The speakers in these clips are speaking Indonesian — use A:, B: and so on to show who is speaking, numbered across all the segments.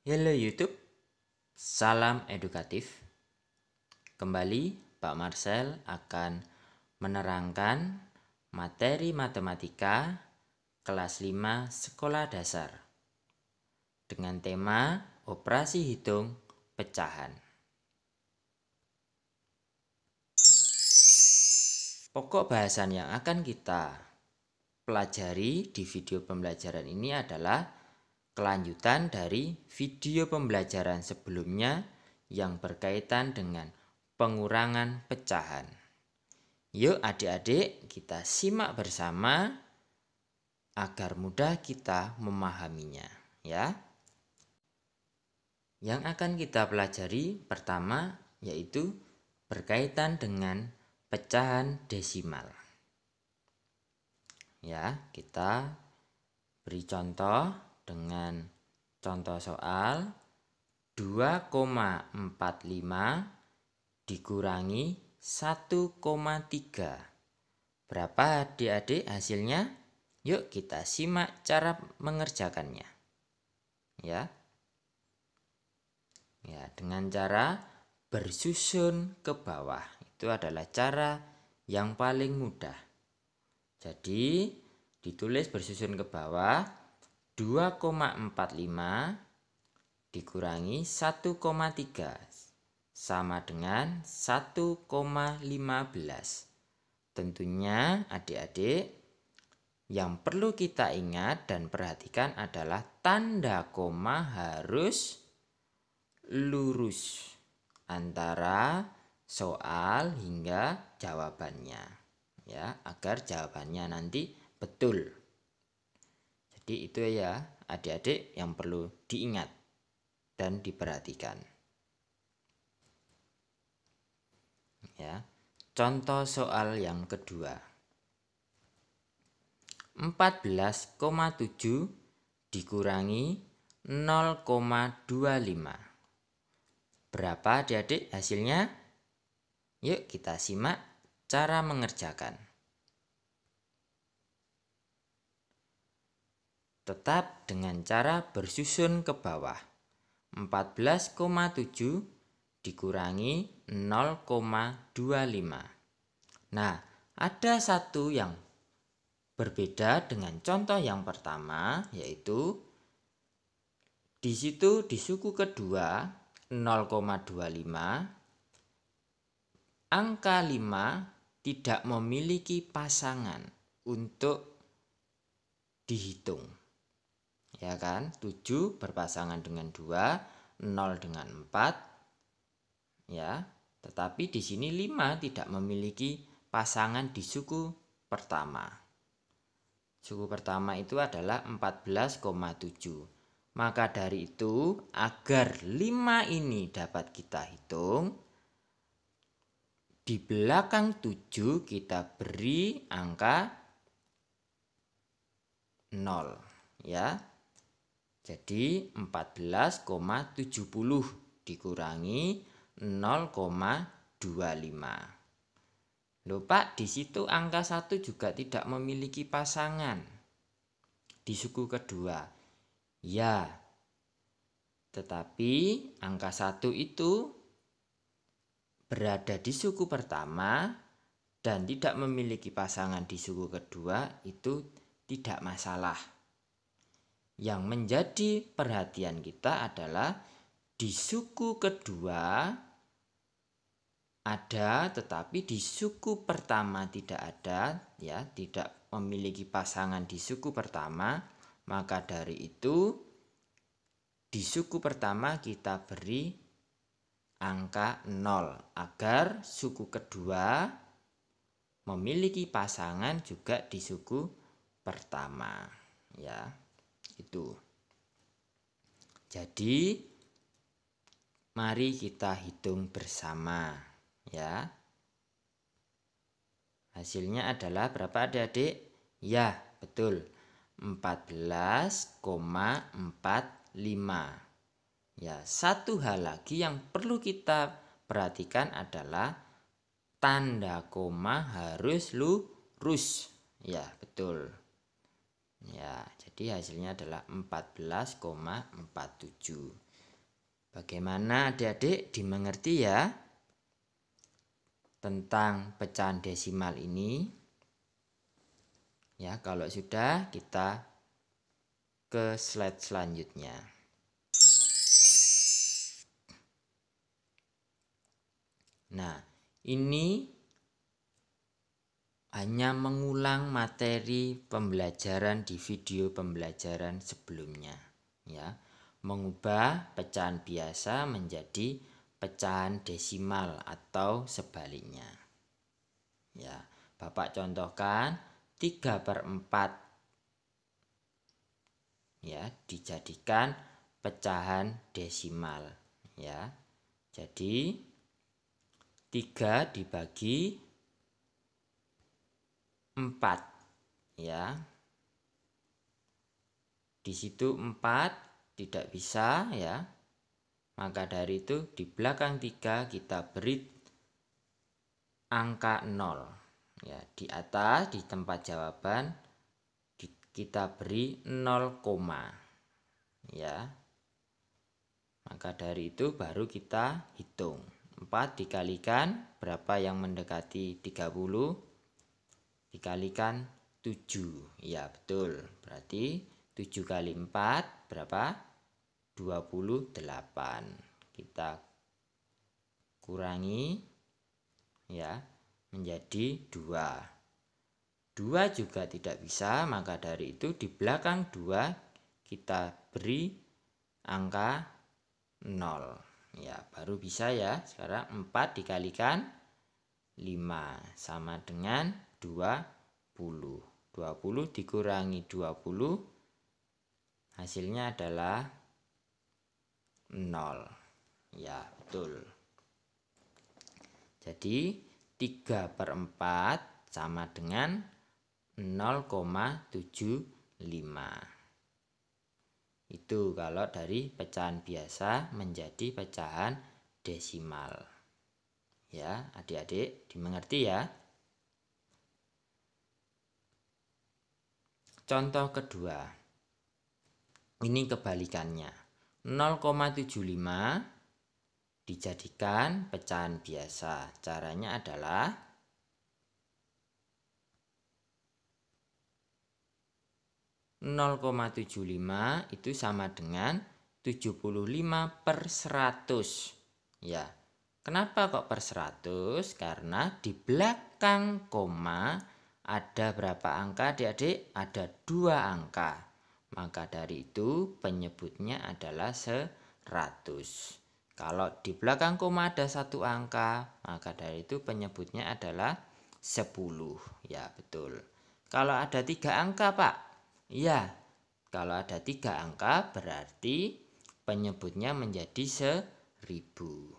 A: Halo YouTube, salam edukatif. Kembali Pak Marcel akan menerangkan materi matematika kelas 5 sekolah dasar dengan tema operasi hitung pecahan. Pokok bahasan yang akan kita pelajari di video pembelajaran ini adalah kelanjutan dari video pembelajaran sebelumnya yang berkaitan dengan pengurangan pecahan. Yuk adik-adik, kita simak bersama agar mudah kita memahaminya, ya. Yang akan kita pelajari pertama yaitu berkaitan dengan pecahan desimal. Ya, kita beri contoh dengan contoh soal 2,45 dikurangi 1,3. Berapa adik-adik hasilnya? Yuk kita simak cara mengerjakannya. Ya, dengan cara bersusun ke bawah. Itu adalah cara yang paling mudah. Jadi ditulis bersusun ke bawah 2,45 dikurangi 1,3 sama dengan 1,15. Tentunya adik-adik yang perlu kita ingat dan perhatikan adalah tanda koma harus lurus antara soal hingga jawabannya, ya, agar jawabannya nanti betul. Jadi itu ya adik-adik yang perlu diingat dan diperhatikan. Ya, contoh soal yang kedua. 14,7 dikurangi 0,25. Berapa adik-adik hasilnya? Yuk kita simak cara mengerjakan. Tetap dengan cara bersusun ke bawah. 14,7 dikurangi 0,25. Nah, ada satu yang berbeda dengan contoh yang pertama, yaitu di situ di suku kedua 0,25, angka 5 tidak memiliki pasangan untuk dihitung. Ya kan? 7 berpasangan dengan 2, 0 dengan 4. Ya, tetapi di sini 5 tidak memiliki pasangan di suku pertama. Suku pertama itu adalah 14,7. Maka dari itu, agar 5 ini dapat kita hitung, di belakang 7 kita beri angka 0, ya. Jadi 14,70 dikurangi 0,25. Loh Pak, di situ angka 1 juga tidak memiliki pasangan di suku kedua. Ya, tetapi angka 1 itu berada di suku pertama dan tidak memiliki pasangan di suku kedua, itu tidak masalah. Yang menjadi perhatian kita adalah di suku kedua ada, tetapi di suku pertama tidak ada, ya, tidak memiliki pasangan di suku pertama. Maka dari itu di suku pertama kita beri angka 0 agar suku kedua memiliki pasangan juga di suku pertama, ya. Itu. Jadi mari kita hitung bersama, ya. Hasilnya adalah berapa adik-adik? Ya, betul. 14,45. Ya, satu hal lagi yang perlu kita perhatikan adalah tanda koma harus lurus. Ya, betul. Ya, jadi hasilnya adalah 14,47. Bagaimana adik-adik, dimengerti ya tentang pecahan desimal ini? Ya, kalau sudah kita ke slide selanjutnya. Nah, ini hanya mengulang materi pembelajaran di video pembelajaran sebelumnya, ya. Mengubah pecahan biasa menjadi pecahan desimal atau sebaliknya. Ya, Bapak contohkan 3/4 ya dijadikan pecahan desimal, ya. Jadi 3 dibagi 4, ya. Di situ 4 tidak bisa, ya. Maka dari itu di belakang 3 kita beri angka 0. Ya, di atas di tempat jawaban kita beri 0, ya. Maka dari itu baru kita hitung. 4 dikalikan berapa yang mendekati 30? Dikalikan 7. Ya, betul. Berarti 7 kali 4 berapa? 28. Kita kurangi ya menjadi 2. 2 juga tidak bisa, maka dari itu di belakang 2 kita beri angka 0. Ya, baru bisa ya. Sekarang 4 dikalikan 5 sama dengan 20. 20 dikurangi 20 hasilnya adalah 0. Ya, betul. Jadi 3/4 sama dengan 0,75. Itu kalau dari pecahan biasa menjadi pecahan desimal. Ya, adik-adik dimengerti ya. Contoh kedua. Ini kebalikannya. 0,75 dijadikan pecahan biasa. Caranya adalah 0,75 itu sama dengan 75/100. Ya, kenapa kok per 100? Karena di belakang koma ada berapa angka adik-adik? Ada 2 angka. Maka dari itu penyebutnya adalah 100. Kalau di belakang koma ada 1 angka, maka dari itu penyebutnya adalah 10. Ya, betul. Kalau ada 3 angka, Pak? Iya. Kalau ada 3 angka berarti penyebutnya menjadi 1000.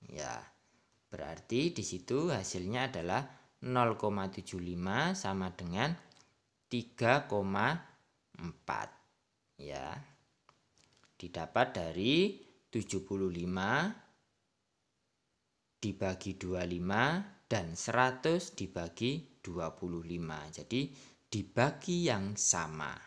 A: Ya. Berarti di situ hasilnya adalah 0,75 sama dengan 3,4. Ya, didapat dari 75 dibagi 25 dan 100 dibagi 25. Jadi dibagi yang sama.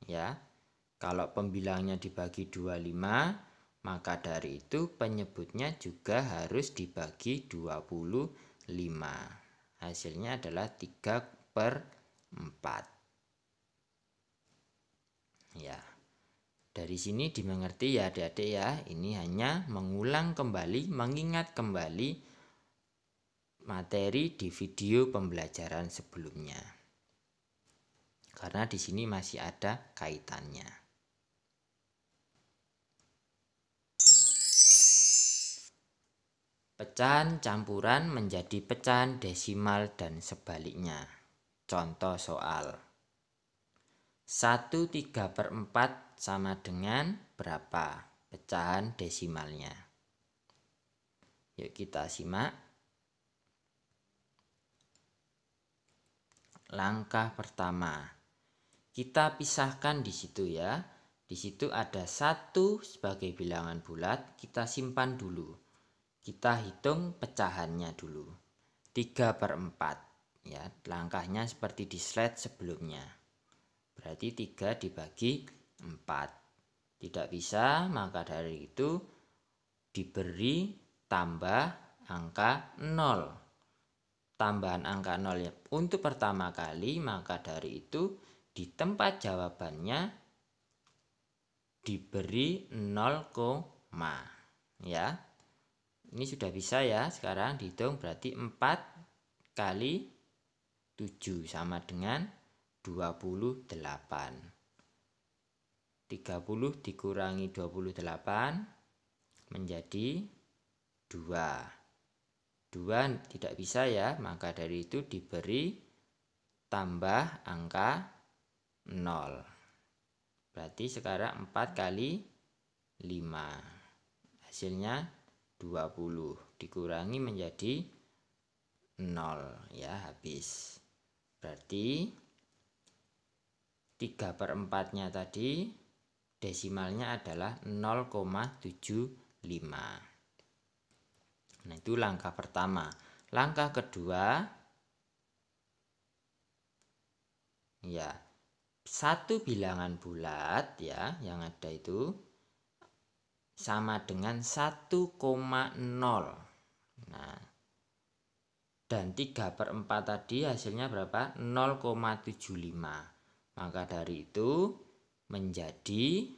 A: Ya, kalau pembilangnya dibagi 25, maka dari itu penyebutnya juga harus dibagi 25. Hasilnya adalah 3/4. Ya, dari sini dimengerti ya adik-adik ya. Ini hanya mengulang kembali, mengingat kembali materi di video pembelajaran sebelumnya. Karena di sini masih ada kaitannya. Pecahan campuran menjadi pecahan desimal dan sebaliknya. Contoh soal. 1/3/4 sama dengan berapa pecahan desimalnya? Yuk kita simak. Langkah pertama, kita pisahkan di situ ya. Di situ ada 1 sebagai bilangan bulat, kita simpan dulu. Kita hitung pecahannya dulu. 3/4 ya. Langkahnya seperti di slide sebelumnya. Berarti 3 dibagi 4. Tidak bisa, maka dari itu diberi tambah angka 0. Tambahan angka 0 ya untuk pertama kali, maka dari itu di tempat jawabannya diberi 0, ya. Ini sudah bisa ya, sekarang dihitung berarti 4 kali 7 sama dengan 28. 30 dikurangi 28 menjadi 2. 2 tidak bisa ya, maka dari itu diberi tambah angka 0. Berarti sekarang 4 kali 5. Hasilnya 20 dikurangi menjadi 0 ya, habis. Berarti 3/4-nya tadi desimalnya adalah 0,75. Nah, itu langkah pertama. Langkah kedua, ya, satu bilangan bulat ya yang ada itu sama dengan 1,0. Nah, dan 3/4 tadi hasilnya berapa? 0,75. Maka dari itu menjadi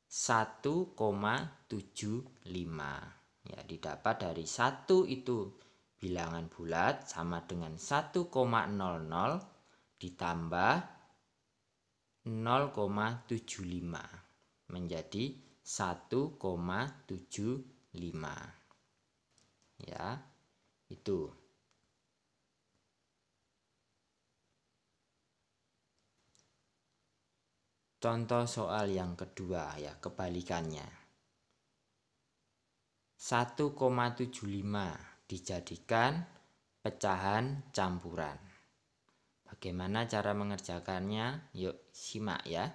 A: 1,75. Ya, didapat dari 1 itu bilangan bulat sama dengan 1,00 ditambah 0,75 menjadi 1,75. Ya, itu. Contoh soal yang kedua ya, kebalikannya. 1,75 dijadikan pecahan campuran. Bagaimana cara mengerjakannya? Yuk simak ya.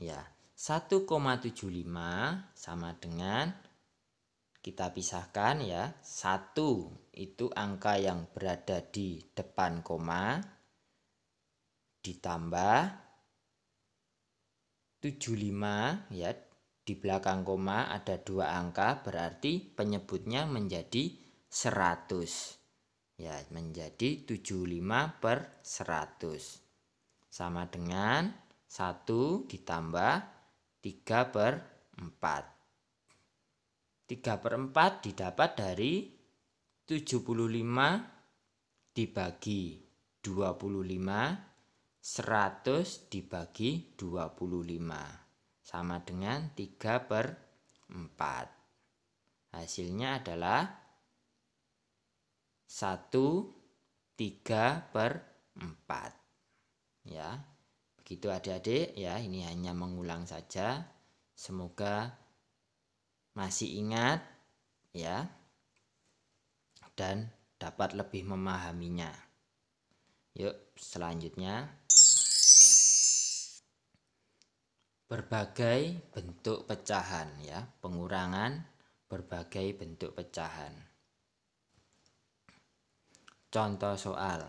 A: Ya, 1,75 sama dengan, kita pisahkan ya, 1 itu angka yang berada di depan koma, ditambah 75 ya, di belakang koma ada 2 angka, berarti penyebutnya menjadi 100. Ya, menjadi 75/100. Sama dengan 1 ditambah 3/4. 3/4 didapat dari 75 dibagi 25, 100 dibagi 25. Sama dengan 3/4. Hasilnya adalah 1/3/4. Ya, begitu adik-adik ya, ini hanya mengulang saja. Semoga masih ingat ya, dan dapat lebih memahaminya. Yuk, selanjutnya. Berbagai bentuk pecahan ya, pengurangan berbagai bentuk pecahan. Contoh soal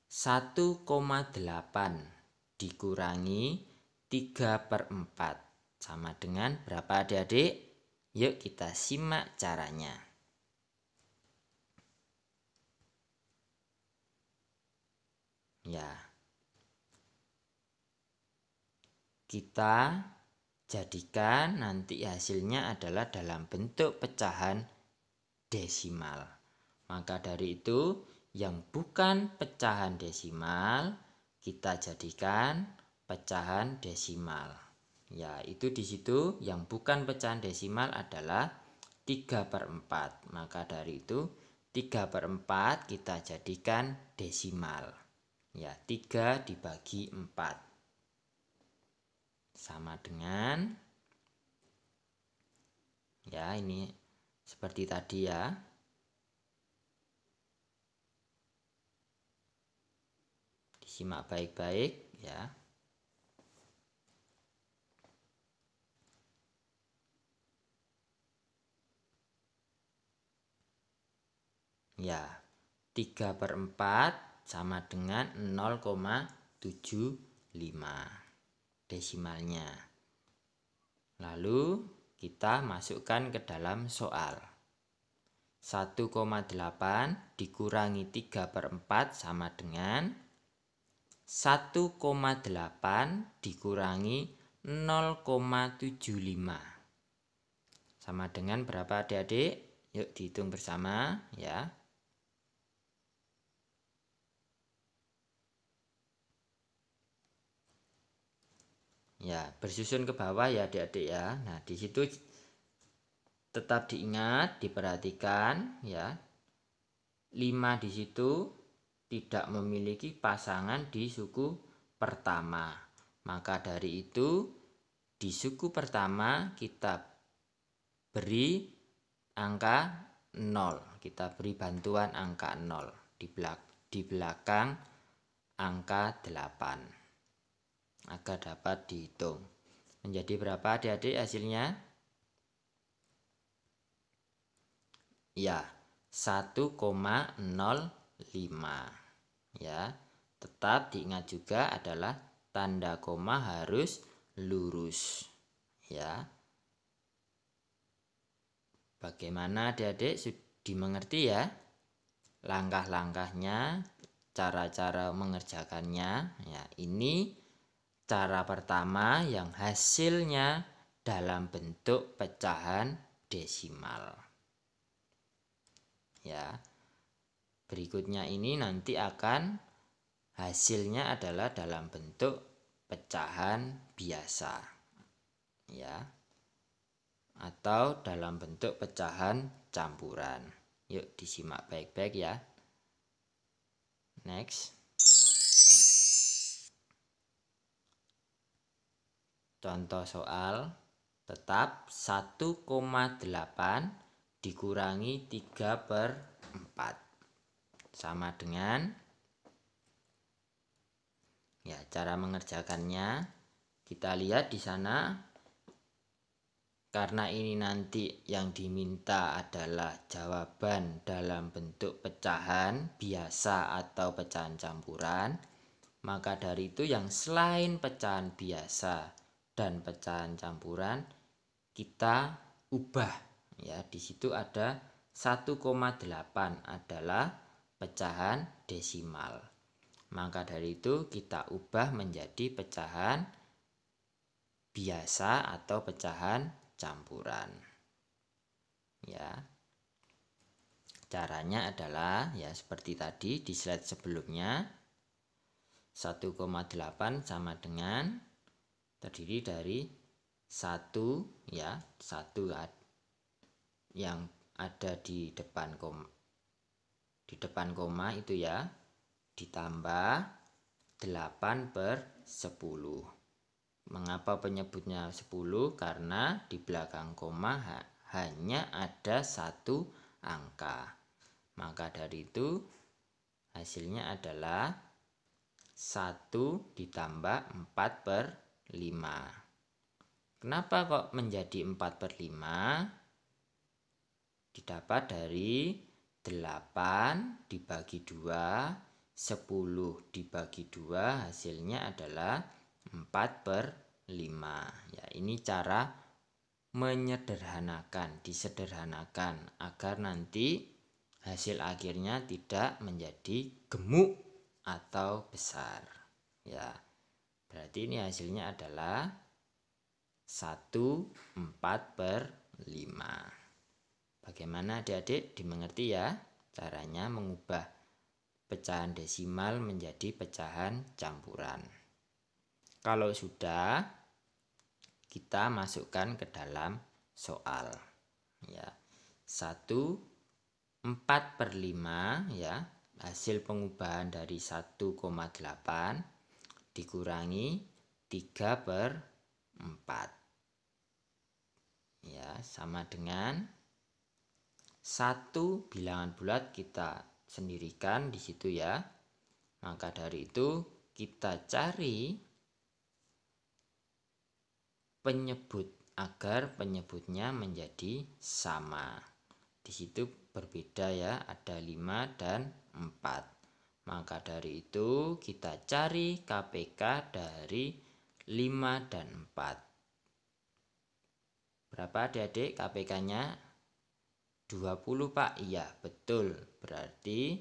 A: 1,8 dikurangi 3/4 sama dengan berapa adik-adik? Yuk kita simak caranya. Ya, kita jadikan nanti hasilnya adalah dalam bentuk pecahan desimal. Maka dari itu yang bukan pecahan desimal kita jadikan pecahan desimal. Ya, itu di situ yang bukan pecahan desimal adalah 3/4. Maka dari itu 3/4 kita jadikan desimal. Ya, 3 dibagi 4. Sama dengan, ya ini seperti tadi ya. Disimak baik-baik ya. Ya, 3/4 sama dengan 0,75 desimalnya. Lalu kita masukkan ke dalam soal. 1,8 dikurangi 3/4 sama dengan 1,8 dikurangi 0,75. Sama dengan berapa adik-adik? Yuk dihitung bersama ya. Ya, bersusun ke bawah ya adik-adik ya. Nah, di situ tetap diingat, diperhatikan ya. 5 di situ tidak memiliki pasangan di suku pertama. Maka dari itu di suku pertama kita beri angka 0. Kita beri bantuan angka 0 di belakang angka 8. Agar dapat dihitung. Menjadi berapa adik-adik hasilnya? Ya, 1,05. Ya, tetap diingat juga adalah tanda koma harus lurus. Ya. Bagaimana adik-adik? Dimengerti ya? Langkah-langkahnya, cara-cara mengerjakannya. Ya, ini cara pertama yang hasilnya dalam bentuk pecahan desimal. Ya. Berikutnya ini nanti akan hasilnya adalah dalam bentuk pecahan biasa. Ya. Atau dalam bentuk pecahan campuran. Yuk disimak baik-baik ya. Next. Contoh soal, tetap 1,8 dikurangi 3/4 sama dengan, ya cara mengerjakannya kita lihat di sana. Karena ini nanti yang diminta adalah jawaban dalam bentuk pecahan biasa atau pecahan campuran, maka dari itu yang selain pecahan biasa dan pecahan campuran kita ubah ya. Di situ ada 1,8 adalah pecahan desimal. Maka dari itu kita ubah menjadi pecahan biasa atau pecahan campuran. Ya. Caranya adalah ya seperti tadi di slide sebelumnya. 1,8 sama dengan terdiri dari 1 ya, 1 yang ada di depan koma itu ya, ditambah 8/10. Mengapa penyebutnya 10? Karena di belakang koma hanya ada 1 angka. Maka dari itu hasilnya adalah 1 ditambah 4/5. Kenapa kok menjadi 4/5? Didapat dari 8 dibagi 2, 10 dibagi 2 hasilnya adalah 4/5. Ya, ini cara menyederhanakan, disederhanakan agar nanti hasil akhirnya tidak menjadi gemuk atau besar. Ya. Berarti ini hasilnya adalah 1/4/5. Bagaimana adik-adik? Dimengerti ya caranya mengubah pecahan desimal menjadi pecahan campuran. Kalau sudah, kita masukkan ke dalam soal. Ya. 1/4/5 ya, hasil pengubahan dari 1,8 dikurangi 3/4 ya, sama dengan 1 bilangan bulat kita sendirikan di situ ya. Maka dari itu kita cari penyebut agar penyebutnya menjadi sama. Di situ berbeda ya, ada 5 dan 4. Maka dari itu kita cari KPK dari 5 dan 4. Berapa adik-adik KPK-nya? 20 Pak. Iya, betul. Berarti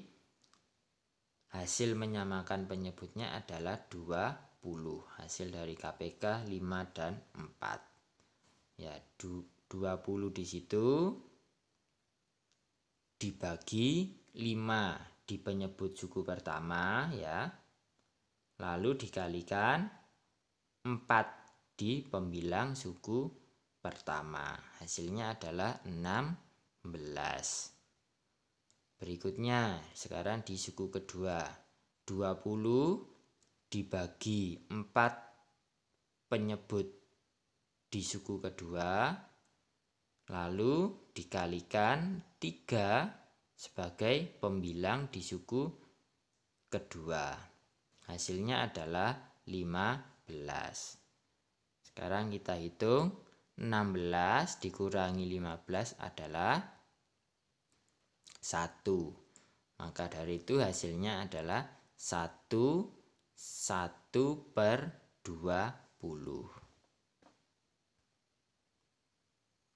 A: hasil menyamakan penyebutnya adalah 20. Hasil dari KPK 5 dan 4. Ya, 20 di situ dibagi 5 di penyebut suku pertama ya. Lalu dikalikan 4 di pembilang suku pertama. Hasilnya adalah 16. Berikutnya sekarang di suku kedua. 20 dibagi 4 penyebut di suku kedua. Lalu dikalikan 3 sebagai pembilang di suku kedua. Hasilnya adalah 15. Sekarang kita hitung 16 dikurangi 15 adalah 1. Maka dari itu hasilnya adalah 1/20.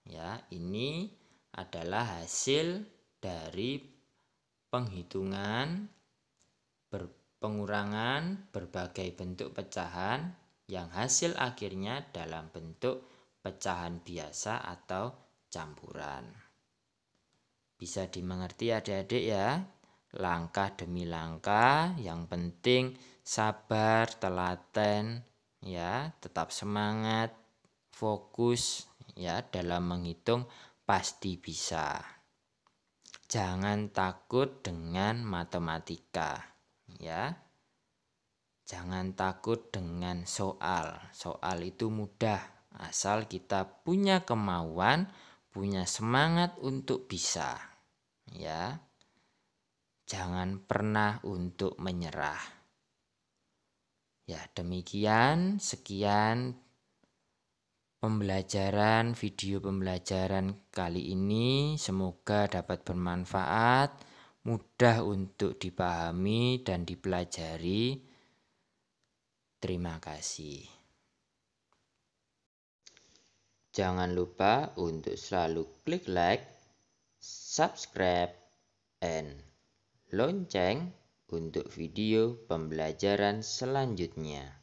A: Ya, ini adalah hasil dari penghitungan pengurangan berbagai bentuk pecahan yang hasil akhirnya dalam bentuk pecahan biasa atau campuran. Bisa dimengerti adik-adik ya, langkah demi langkah, yang penting sabar, telaten ya, tetap semangat, fokus ya dalam menghitung, pasti bisa. Jangan takut dengan matematika ya. Jangan takut dengan soal. Soal itu mudah asal kita punya kemauan, punya semangat untuk bisa. Ya. Jangan pernah untuk menyerah. Ya, demikian sekian video pembelajaran kali ini. Semoga dapat bermanfaat, mudah untuk dipahami dan dipelajari. Terima kasih. Jangan lupa untuk selalu klik like, subscribe, and lonceng untuk video pembelajaran selanjutnya.